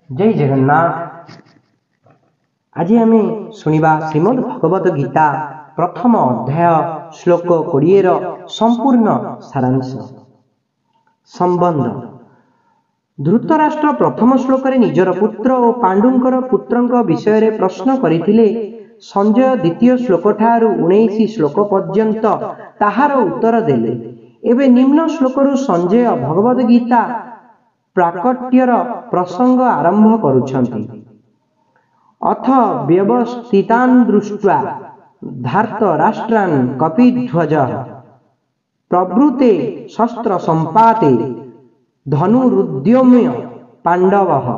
जय जगन्नाथ। आज आम शुणा श्रीमद् भगवत गीता प्रथम अध्याय श्लोक 20 संपूर्ण सारांश। संबंध। धृतराष्ट्र प्रथम श्लोक निजर पुत्र और पांडुंकर पुत्रंक विषय प्रश्न करथिले। संजय द्वितीय श्लोक ठारू 19 श्लोक पर्यंत ताहार उत्तर देले। एवं निम्न श्लोकरू संजय भगवद गीता प्राकट्यर प्रसंग आरंभ करुछन्ति। अथ व्यवस्थितान् दृष्ट्वा धार्तराष्ट्रान् कपिध्वजः प्रवृते शस्त्र संपाते धनुरुद्यम्य पांडवः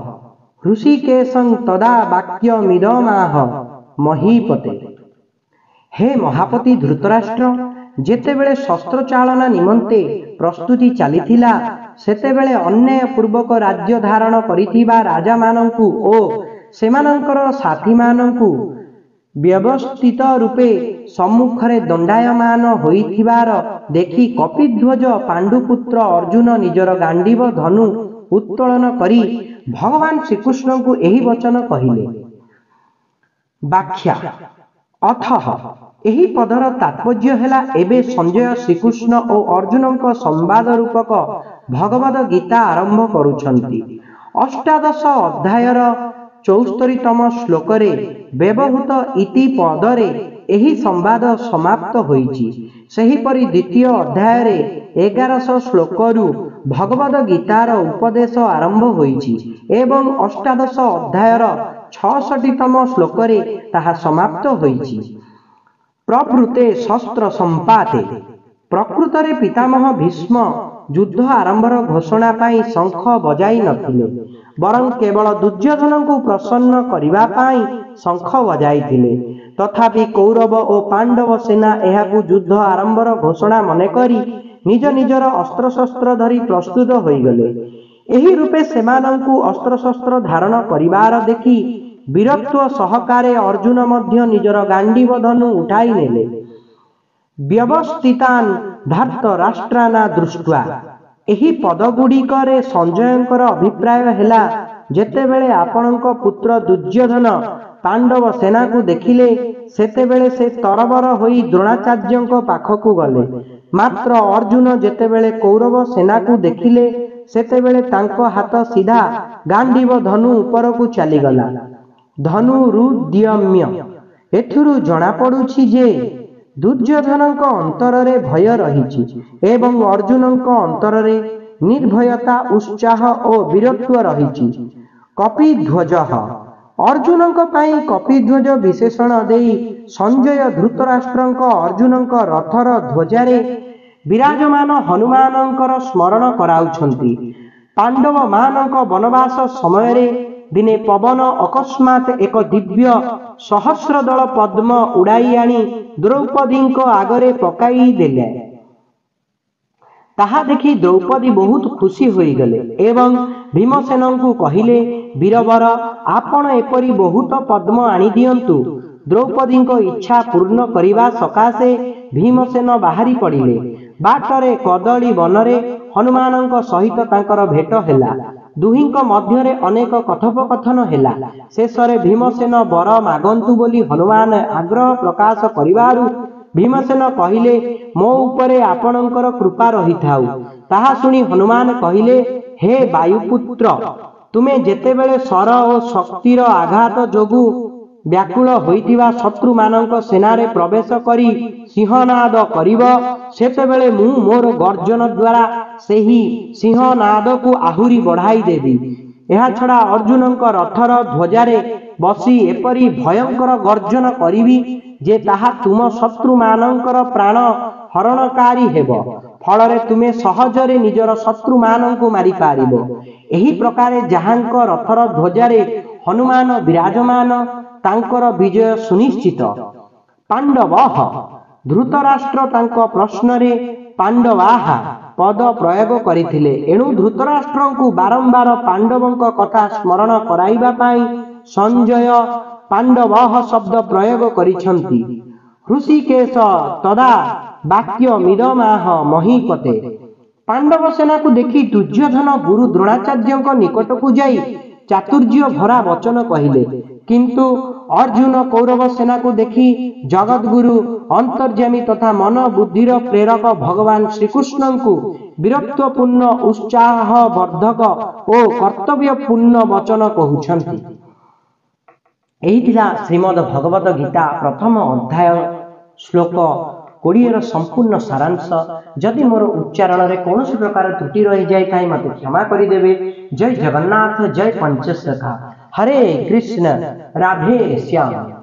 ऋषिकेशं तदा वाक्यमिदमाह महीपते। हे महापति धृतराष्ट्र, जेतेबेले शस्त्र चालना निमंते प्रस्तुति चलीथिला सेतेबेले अन्याय पूर्वक राज्य धारण करिथिबा राजा मानंकु ओ सेमानंकर साथी मानंकु व्यवस्थित रूपे सम्मुखरे दंडायमान होइथिबार देखि कपिध्वज पांडुपुत्र अर्जुन निजर गांडीव धनु उत्तोलन करी भगवान श्रीकृष्ण को एही वचन कहिले। व्याख्या। अथः एही पदर तात्पर्य हेला एबे संजय श्रीकृष्ण और अर्जुन संवाद रूपक भगवद गीता आरंभ करुछन्ति। अष्टादश अध्यायर 74तम श्लोकरे व्यवहृत इति पदरे एही संवाद समाप्त होइछि। सेहीपरि द्वितीय अध्याय 1100 श्लोकरू भगवद गीतार उपदेश आरंभ होइछि एवं अष्टादश अध्यायर 66तम श्लोकरे ताहा समाप्त होइछि। प्रवृते शस्त्र संपाते। प्रकृतरे पितामह भीष्म युद्ध आरंभर घोषणा पाई शंख बजाई नथिले, बरं केवल दुर्योधन को प्रसन्न करिबा पाई शंख बजाइथिले। तथापि कौरव और पांडव सेना एहाकु युद्ध आरंभर घोषणा मने करी निज निजर अस्त्र शस्त्र धरी प्रस्तुत होइगले। एही रूपे सेमानंकु अस्त्र शस्त्र धारण करिबार देखि वीरत्व सहकारे अर्जुन मध्य निजर गांडीव धनु उठाई नेले। व्यवस्थितान् धार्तराष्ट्राना दृष्ट्वा। एही पदगुड़िकरे संजयंकर अभिप्राय हेला, जेतेबेले आपणक पुत्र दुर्योधन पांडव सेना को देखिले सेतेबेले से तरबर होई द्रोणाचार्यंक पाखकु गले। मात्र अर्जुन जेतेबेले कौरव सेना को देखिले सेतेबेले तांको हाथ सीधा गांडीव धनु उपरकु चलीगला। धनुरुद्यम्य। एथुरु जना पड़ुछि जे दुर्योधनक अंतररे भय रहिछि एवं अर्जुनक अंतररे निर्भयता उत्साह और वीरत्व रहिछि। कपिध्वजः। अर्जुनक पाई कपिध्वज विशेषण देई संजय धृतराष्ट्रंक अर्जुनक रथर ध्वजारे विराजमान हनुमानंकर स्मरण कराउछन्ति। पांडव मानक वनवास समयरे दिने पवन अकस्मात एक दिव्य सहस्रदल पद्म उड़ाई आनी द्रौपदी आगरे पकाई देले। ताहा देखि द्रौपदी बहुत खुशी होई गले एवं भीमसेन को कहिले, वीरवर आपण एपरी बहुत पद्म आनी दियंतु। द्रौपदी इच्छा पूर्ण करिबा सकाशे भीमसेन बाहरी पड़िले। बाटरे कदली बनरे हनुमानंक सहित तांकर भेट हेला। दुहिंक मध्यरे अनेक कथोपकथन हेला। शेषरे भीमसेन वर मागंतु बोली हनुमान आग्रह प्रकाश करिबारु भीमसेन कहिले, मो उपरे आपणंकर कृपा रही थाउ। ताहा सुनी हनुमान कहिले, हे वायुपुत्र, तुमे जेतेबेले सर और शक्तिर आघात जोगु व्याकुल होइतिबा शत्रु मानक सेनारे प्रवेश करी सिंहनाद करिब, सेतेबेले मु मोर गर्जन द्वारा सेही सिंहनाद को आहुरी बढ़ाई देवी। एहा छड़ा अर्जुनक रथर ध्वजारे बसी एपरी भयंकर गर्जन करिवि जे ताहा तुम शत्रु मानकर प्राण हरणकारी हेब। फलरे तुमे सहजरे निजर शत्रु मानंकु मारी पारिबो। एही प्रकारे जहांक रथर ध्वजारे हनुमान विराजमान तांकर विजय सुनिश्चित। पांडवः। धृतराष्ट्र तांको प्रश्नरे पांडवाहा पद प्रयोग करिथिले, एणु धृतराष्ट्रंकु बारंबार पांडवंक कथा स्मरण कराइबा पाई संजय पांडवः शब्द प्रयोग करिछन्ति। ऋषिकेश तदा वाक्यमिदमाह महीपते। पांडव सेना को देखी दुर्योधन गुरु द्रोणाचार्य निकट को जाई चातुर्य भरा वचन कहले। किंतु अर्जुन कौरव सेना को देखि जगतगुरु अंतर्यामी तथा मन बुद्धिर प्रेरक भगवान श्रीकृष्ण को वीरत्वपूर्ण उत्साह वर्धक और कर्तव्यपूर्ण वचन कहउछंती। एही थिला श्रीमद् भगवत गीता प्रथम अध्याय श्लोक 20 संपूर्ण सारांश। जदि मोर उच्चारण रे कौन प्रकार त्रुटि रही जाए मते क्षमा करिदेवे। जय जगन्नाथ, जय पंचसखा। हरे कृष्ण, राधे श्याम।